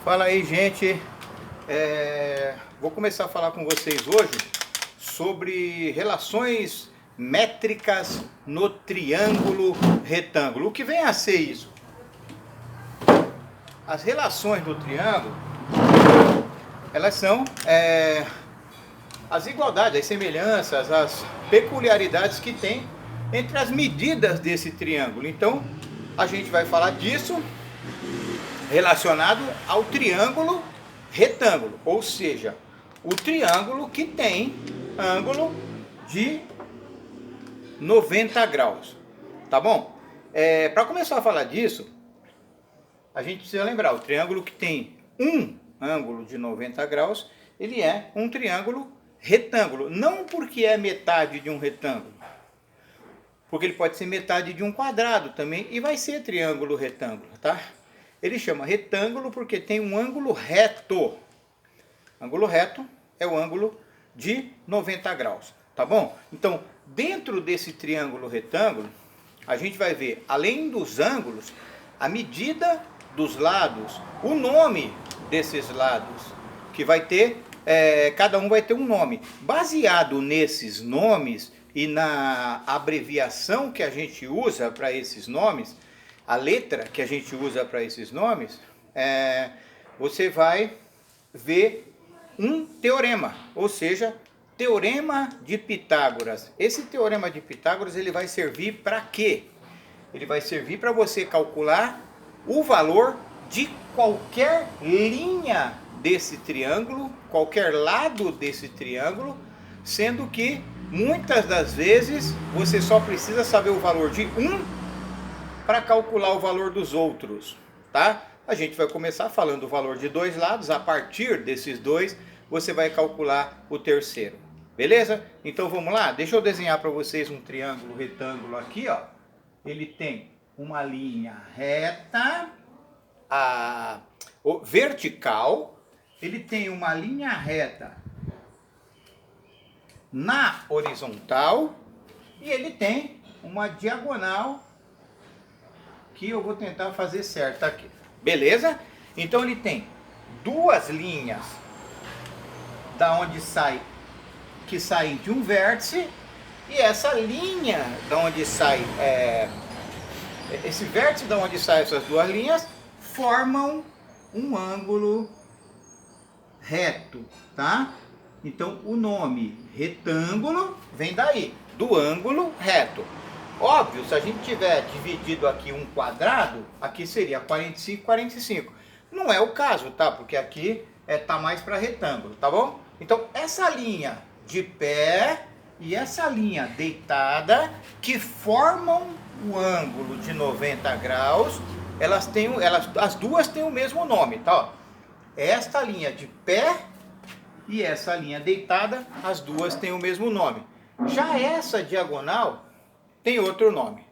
Fala aí, gente. Vou começar a falar com vocês hoje sobre relações métricas no triângulo retângulo. O que vem a ser isso? As relações do triângulo, elas são as igualdades, as semelhanças, as peculiaridades que tem entre as medidas desse triângulo. Então, a gente vai falar disso relacionado ao triângulo retângulo, ou seja, o triângulo que tem ângulo de 90 graus, tá bom? Para começar a falar disso, a gente precisa lembrar, o triângulo que tem um ângulo de 90 graus, ele é um triângulo retângulo, não porque é metade de um retângulo, porque ele pode ser metade de um quadrado também, e vai ser triângulo retângulo, tá? Ele chama retângulo porque tem um ângulo reto. Ângulo reto é o ângulo de 90 graus, tá bom? Então, dentro desse triângulo retângulo, a gente vai ver, além dos ângulos, a medida dos lados, o nome desses lados, que vai ter, cada um vai ter um nome. Baseado nesses nomes e na abreviação que a gente usa para esses nomes, a letra que a gente usa para esses nomes, você vai ver um teorema, ou seja, teorema de Pitágoras. Esse teorema de Pitágoras, ele vai servir para quê? Ele vai servir para você calcular o valor de qualquer linha desse triângulo, qualquer lado desse triângulo, sendo que muitas das vezes você só precisa saber o valor de um para calcular o valor dos outros, tá? A gente vai começar falando o valor de dois lados, a partir desses dois você vai calcular o terceiro, beleza? Então vamos lá, deixa eu desenhar para vocês um triângulo retângulo aqui, ó. Ele tem uma linha reta, vertical, ele tem uma linha reta na horizontal e ele tem uma diagonal que eu vou tentar fazer certo aqui, beleza? Então ele tem duas linhas que saem de um vértice, e essa linha da onde sai esse vértice da onde saem essas duas linhas formam um ângulo reto, tá? Então o nome retângulo vem daí, do ângulo reto. Óbvio, se a gente tiver dividido aqui um quadrado, aqui seria 45, 45. Não é o caso, tá? Porque aqui tá mais para retângulo, tá bom? Então, essa linha de pé e essa linha deitada, que formam o ângulo de 90 graus, as duas têm o mesmo nome, tá? Ó, esta linha de pé e essa linha deitada, as duas têm o mesmo nome. Já essa diagonal tem outro nome,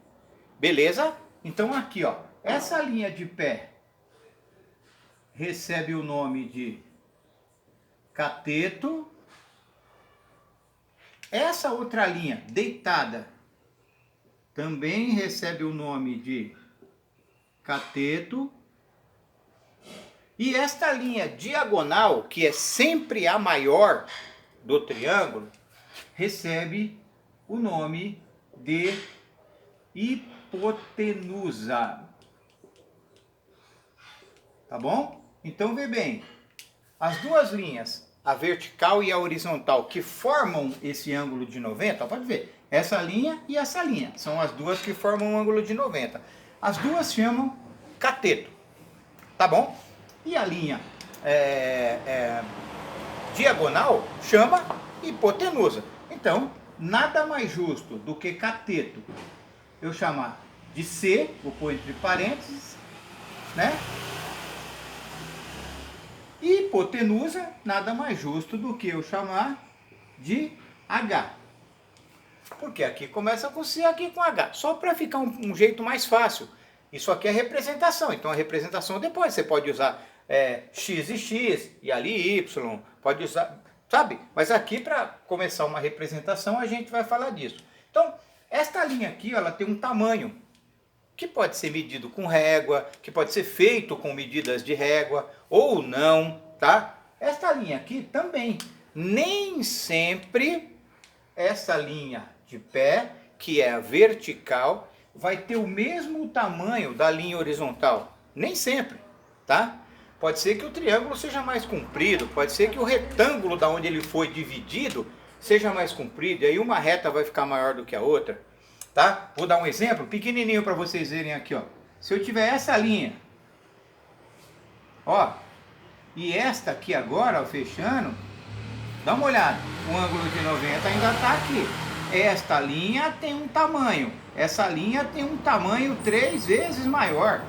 beleza? Então aqui, ó, essa linha de pé recebe o nome de cateto. Essa outra linha deitada também recebe o nome de cateto. E esta linha diagonal, que é sempre a maior do triângulo, recebe o nome de hipotenusa. Tá bom? Então vê bem, as duas linhas, a vertical e a horizontal, que formam esse ângulo de 90, pode ver, essa linha e essa linha, são as duas que formam um ângulo de 90. As duas chamam cateto, tá bom? E a linha diagonal chama hipotenusa. Então, nada mais justo do que cateto eu chamar de C, vou pôr entre parênteses, né? E hipotenusa, nada mais justo do que eu chamar de H. Porque aqui começa com C, aqui com H. Só para ficar um jeito mais fácil. Isso aqui é representação. Então a representação depois você pode usar X e X, e ali Y, pode usar, sabe? Mas aqui para começar uma representação a gente vai falar disso. Então, esta linha aqui, ó, ela tem um tamanho. que pode ser medido com régua, que pode ser feito com medidas de régua ou não, tá? Esta linha aqui também, nem sempre essa linha de pé, que é a vertical, vai ter o mesmo tamanho da linha horizontal, nem sempre, tá? Pode ser que o triângulo seja mais comprido, pode ser que o retângulo da onde ele foi dividido seja mais comprido, e aí uma reta vai ficar maior do que a outra, tá? Vou dar um exemplo pequenininho para vocês verem aqui, ó. Se eu tiver essa linha, ó, e esta aqui agora, ó, fechando, dá uma olhada, o ângulo de 90 ainda está aqui. Esta linha tem um tamanho, essa linha tem um tamanho 3 vezes maior,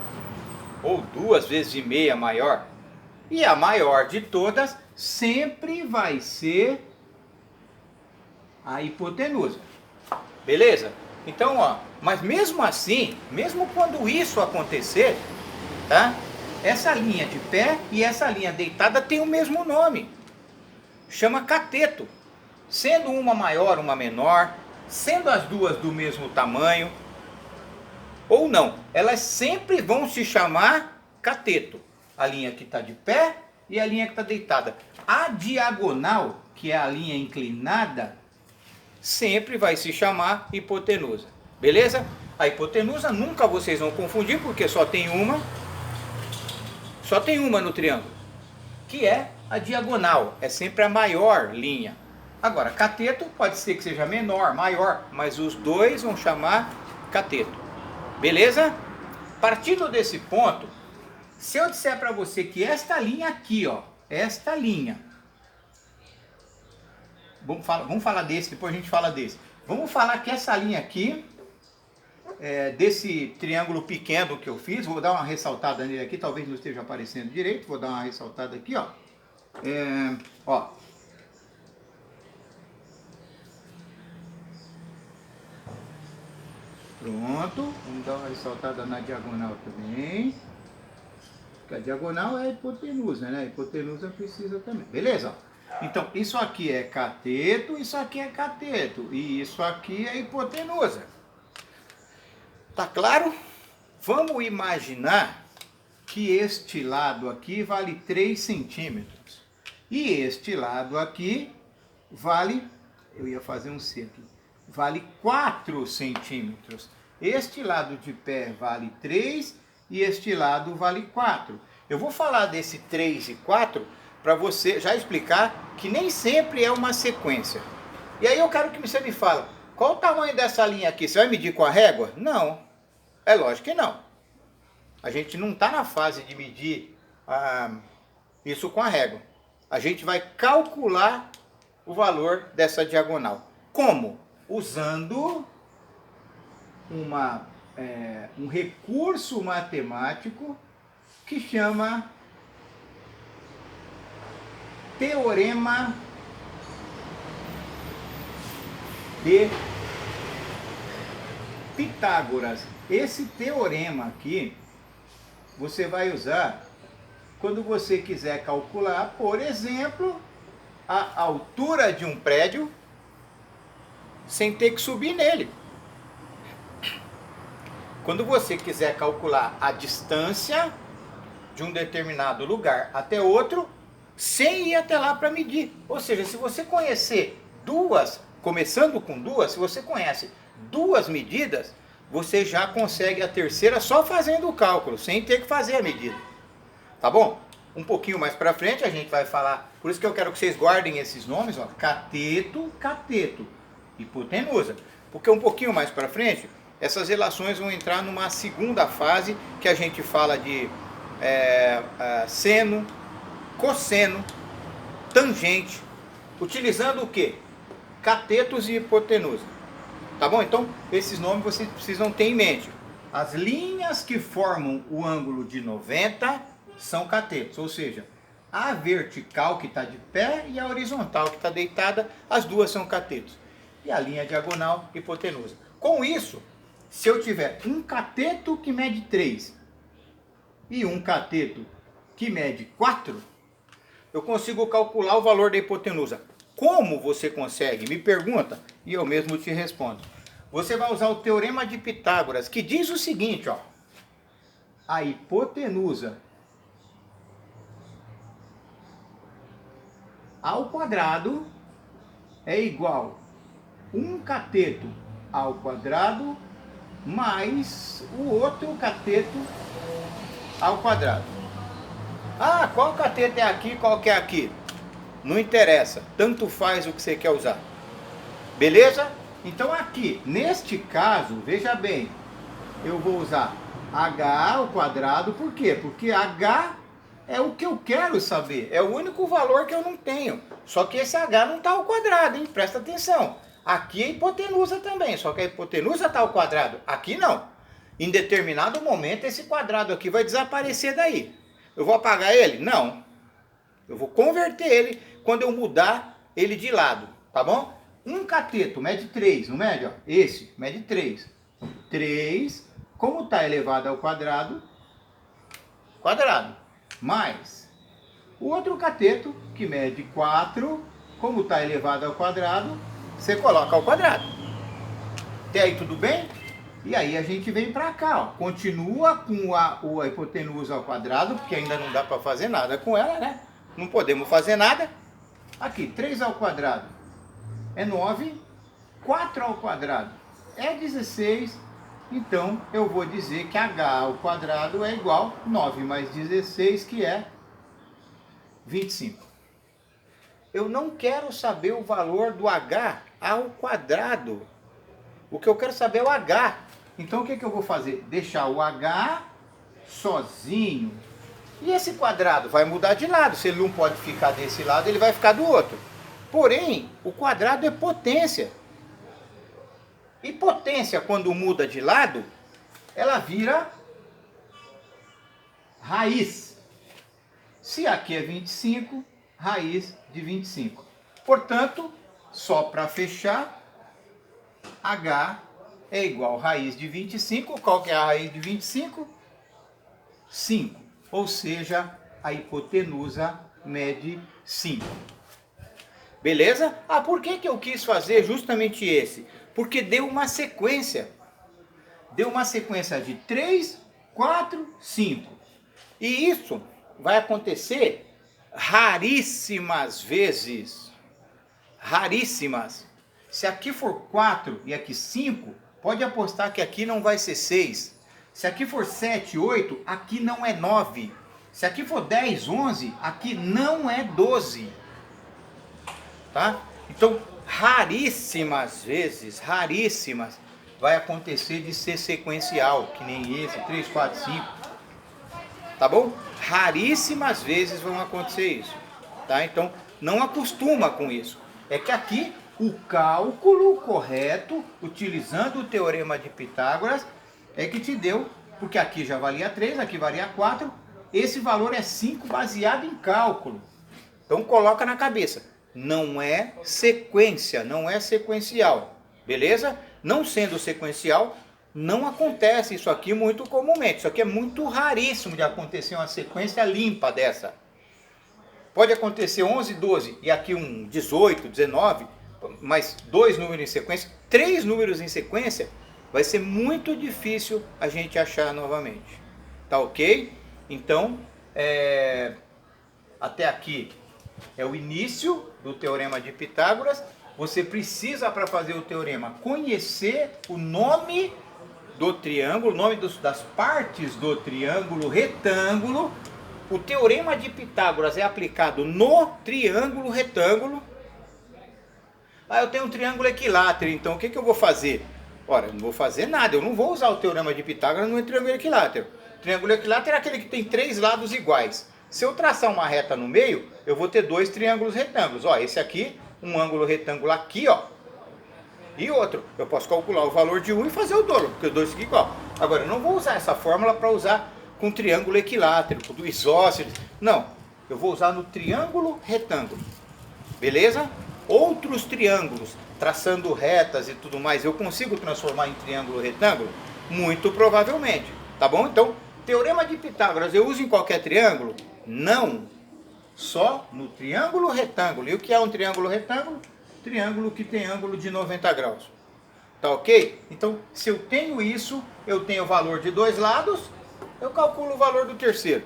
ou 2 vezes e meia maior. E a maior de todas sempre vai ser a hipotenusa. Beleza? Então, ó, mas mesmo assim, mesmo quando isso acontecer, tá? Essa linha de pé e essa linha deitada tem o mesmo nome. Chama cateto. Sendo uma maior, uma menor, sendo as duas do mesmo tamanho, ou não, elas sempre vão se chamar cateto. A linha que está de pé e a linha que está deitada. A diagonal, que é a linha inclinada, sempre vai se chamar hipotenusa. Beleza? A hipotenusa nunca vocês vão confundir, porque só tem uma no triângulo, que é a diagonal, é sempre a maior linha. Agora, cateto pode ser que seja menor, maior, mas os dois vão chamar cateto. Beleza? Partindo desse ponto, se eu disser para você que esta linha aqui, ó, esta linha, vamos falar desse, depois a gente fala desse. Vamos falar que essa linha aqui, desse triângulo pequeno que eu fiz, vou dar uma ressaltada nele aqui, talvez não esteja aparecendo direito, vou dar uma ressaltada aqui, ó. Ó. Pronto, vamos dar uma ressaltada na diagonal também. Porque a diagonal é a hipotenusa, né? A hipotenusa precisa também. Beleza? Então, isso aqui é cateto, isso aqui é cateto. E isso aqui é hipotenusa. Tá claro? Vamos imaginar que este lado aqui vale 3 centímetros. E este lado aqui vale, eu ia fazer um C aqui, vale 4 centímetros. Este lado de pé vale 3 e este lado vale 4. Eu vou falar desse 3 e 4 para você já explicar que nem sempre é uma sequência. E aí eu quero que você me fale, qual o tamanho dessa linha aqui? Você vai medir com a régua? Não, é lógico que não. A gente não está na fase de medir isso com a régua. A gente vai calcular o valor dessa diagonal. Como? Usando um recurso matemático que chama Teorema de Pitágoras. Esse teorema aqui você vai usar quando você quiser calcular, por exemplo, a altura de um prédio sem ter que subir nele. Quando você quiser calcular a distância de um determinado lugar até outro, sem ir até lá para medir. Ou seja, se você conhecer começando com duas, se você conhece 2 medidas, você já consegue a terceira só fazendo o cálculo, sem ter que fazer a medida. Tá bom? Um pouquinho mais para frente a gente vai falar, por isso que eu quero que vocês guardem esses nomes, ó, cateto, cateto, hipotenusa. Porque um pouquinho mais para frente, essas relações vão entrar numa segunda fase, que a gente fala de seno, cosseno, tangente, utilizando o quê? Catetos e hipotenusa. Tá bom? Então, esses nomes vocês precisam ter em mente. As linhas que formam o ângulo de 90 são catetos, ou seja, a vertical que está de pé e a horizontal que está deitada, as duas são catetos. E a linha diagonal, hipotenusa. Com isso, se eu tiver um cateto que mede 3 e um cateto que mede 4, eu consigo calcular o valor da hipotenusa. Como você consegue? Me pergunta e eu mesmo te respondo. você vai usar o Teorema de Pitágoras, que diz o seguinte, ó. A hipotenusa ao quadrado é igual 1 cateto ao quadrado mais o outro cateto ao quadrado. Ah, qual cateto é aqui, qual que é aqui? Não interessa, tanto faz o que você quer usar. Beleza? Então aqui, neste caso, veja bem, eu vou usar h ao quadrado, por quê? Porque h é o que eu quero saber, é o único valor que eu não tenho. Só que esse h não está ao quadrado, hein? Presta atenção. Aqui é hipotenusa também, só que a hipotenusa está ao quadrado, aqui não. Em determinado momento esse quadrado aqui vai desaparecer daí. Eu vou apagar ele? Não. Eu vou converter ele quando eu mudar ele de lado, tá bom? Um cateto mede 3, não mede? Ó? Esse mede 3. 3, como está elevado ao quadrado, mais o outro cateto, que mede 4, como está elevado ao quadrado, você coloca ao quadrado. Até aí tudo bem? E aí a gente vem para cá, ó. Continua com a hipotenusa ao quadrado, porque ainda não dá para fazer nada com ela, né? Não podemos fazer nada. Aqui, 3 ao quadrado é 9, 4 ao quadrado é 16, então eu vou dizer que h ao quadrado é igual a 9 mais 16, que é 25. Eu não quero saber o valor do h ao quadrado. O que eu quero saber é o h. Então o que eu vou fazer? Deixar o h sozinho. E esse quadrado vai mudar de lado. Se ele não pode ficar desse lado, ele vai ficar do outro. Porém, o quadrado é potência. E potência, quando muda de lado, ela vira raiz. Se aqui é 25, raiz de 25. Portanto, só para fechar, h é igual a raiz de 25. Qual que é a raiz de 25? 5. Ou seja, a hipotenusa mede 5. Beleza? Ah, por que eu quis fazer justamente esse? Porque deu uma sequência. Deu uma sequência de 3, 4, 5. E isso vai acontecer raríssimas vezes. Raríssimas. Se aqui for 4 e aqui 5, pode apostar que aqui não vai ser 6. Se aqui for 7, 8, aqui não é 9. Se aqui for 10, 11, aqui não é 12. Tá? Então, raríssimas vezes, raríssimas, vai acontecer de ser sequencial, que nem esse, 3, 4, 5. Tá bom? Raríssimas vezes vão acontecer isso. Tá? Então, não acostuma com isso. É que aqui, o cálculo correto, utilizando o Teorema de Pitágoras, é que te deu, porque aqui já valia 3, aqui valia 4, esse valor é 5 baseado em cálculo. Então coloca na cabeça, não é sequência, não é sequencial, beleza? Não sendo sequencial, não acontece isso aqui muito comumente, isso aqui é muito raríssimo de acontecer uma sequência limpa dessa. Pode acontecer 11, 12 e aqui um 18, 19, mas 2 números em sequência, 3 números em sequência, vai ser muito difícil a gente achar novamente. Tá ok? Então, até aqui é o início do Teorema de Pitágoras. Você precisa, para fazer o teorema, conhecer o nome do triângulo, o nome das partes do triângulo retângulo. O Teorema de Pitágoras é aplicado no triângulo retângulo. Ah, eu tenho um triângulo equilátero, então o que eu vou fazer? Ora, eu não vou fazer nada, eu não vou usar o Teorema de Pitágoras no triângulo equilátero. O triângulo equilátero é aquele que tem 3 lados iguais. Se eu traçar uma reta no meio, eu vou ter 2 triângulos retângulos. Ó, esse aqui, um ângulo retângulo aqui, ó, e outro. Eu posso calcular o valor de um e fazer o dobro, porque os dois ficam igual. Agora, eu não vou usar essa fórmula para usar com triângulo equilátero, com do isósceles. Não, eu vou usar no triângulo retângulo. Beleza? Outros triângulos, traçando retas e tudo mais, eu consigo transformar em triângulo retângulo? Muito provavelmente. Tá bom? Então, Teorema de Pitágoras eu uso em qualquer triângulo? Não. Só no triângulo retângulo. E o que é um triângulo retângulo? Triângulo que tem ângulo de 90 graus. Tá Tá ok? Então, se eu tenho isso, eu tenho o valor de dois lados, eu calculo o valor do terceiro.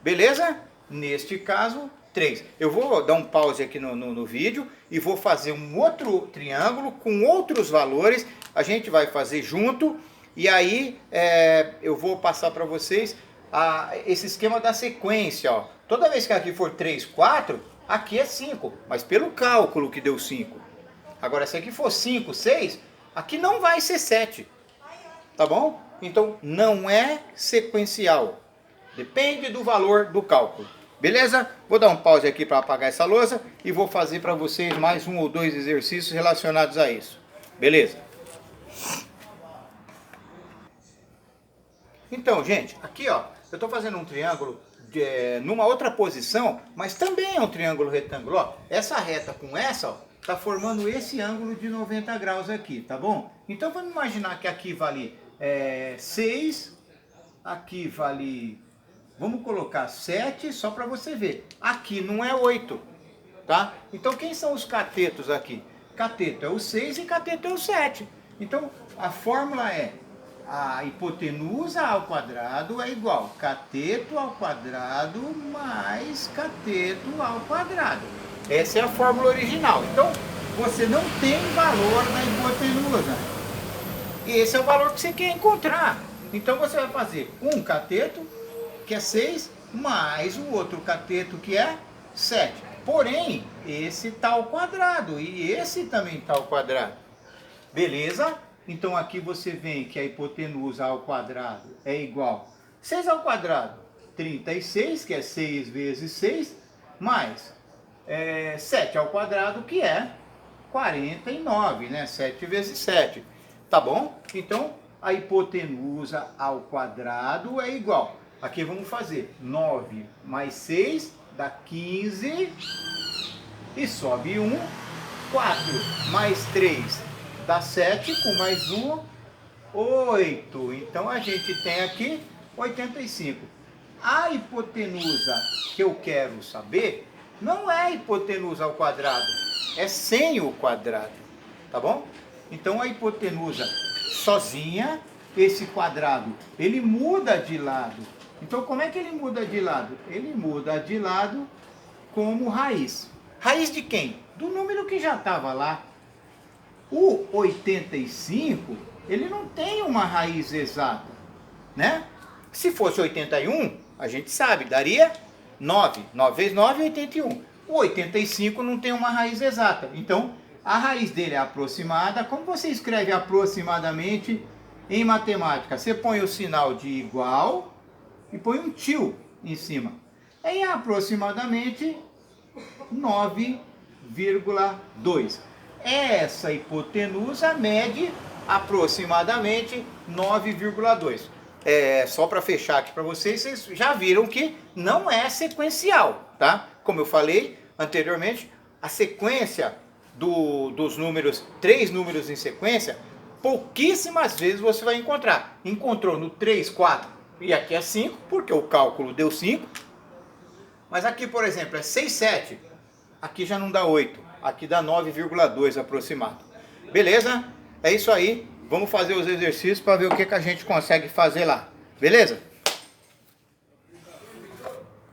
Beleza? Neste caso, 3. Eu vou dar um pause aqui no vídeo e vou fazer um outro triângulo com outros valores. A gente vai fazer junto e aí eu vou passar para vocês esse esquema da sequência. Ó. Toda vez que aqui for 3, 4, aqui é 5, mas pelo cálculo que deu 5. Agora, se aqui for 5, 6, aqui não vai ser 7. Tá bom? Então, não é sequencial. Depende do valor do cálculo. Beleza? Vou dar um pause aqui para apagar essa lousa e vou fazer para vocês mais um ou dois exercícios relacionados a isso. Beleza? Então, gente, aqui ó, eu estou fazendo um triângulo numa outra posição, mas também é um triângulo retângulo. Ó, essa reta com essa, ó, está formando esse ângulo de 90 graus aqui, tá bom? Então vamos imaginar que aqui vale 6, aqui vale, vamos colocar 7, só para você ver. Aqui não é 8, tá? Então quem são os catetos aqui? Cateto é o 6 e cateto é o 7. Então a fórmula é a hipotenusa ao quadrado é igual cateto ao quadrado mais cateto ao quadrado. Essa é a fórmula original. Então, você não tem valor na hipotenusa. E esse é o valor que você quer encontrar. Então, você vai fazer um cateto, que é 6, mais o outro cateto, que é 7. Porém, esse está ao quadrado e esse também está ao quadrado. Beleza? Então, aqui você vem que a hipotenusa ao quadrado é igual 6 ao quadrado, 36, que é 6 vezes 6, mais 7 ao quadrado, que é 49, né? 7 vezes 7. Tá bom? Então, a hipotenusa ao quadrado é igual. Aqui vamos fazer 9 mais 6 dá 15 e sobe 1. 4 mais 3 dá 7, com mais 1, 8. Então, a gente tem aqui 85. A hipotenusa que eu quero saber não é a hipotenusa ao quadrado, é sem o quadrado, tá bom? Então a hipotenusa sozinha, esse quadrado, ele muda de lado. Então como é que ele muda de lado? Ele muda de lado como raiz. Raiz de quem? Do número que já estava lá. O 85, ele não tem uma raiz exata, né? Se fosse 81, a gente sabe, daria 9. 9 vezes 9 é 81. O 85 não tem uma raiz exata. Então, a raiz dele é aproximada. Como você escreve aproximadamente em matemática? Você põe o sinal de igual e põe um tio em cima. É aproximadamente 9,2. Essa hipotenusa mede aproximadamente 9,2. Só para fechar aqui para vocês, vocês já viram que não é sequencial, tá? Como eu falei anteriormente, a sequência dos números, 3 números em sequência, pouquíssimas vezes você vai encontrar. Encontrou no 3, 4 e aqui é 5, porque o cálculo deu 5. Mas aqui, por exemplo, é 6, 7. Aqui já não dá 8. Aqui dá 9,2 aproximado. Beleza? É isso aí. Vamos fazer os exercícios para ver o que a gente consegue fazer lá. Beleza?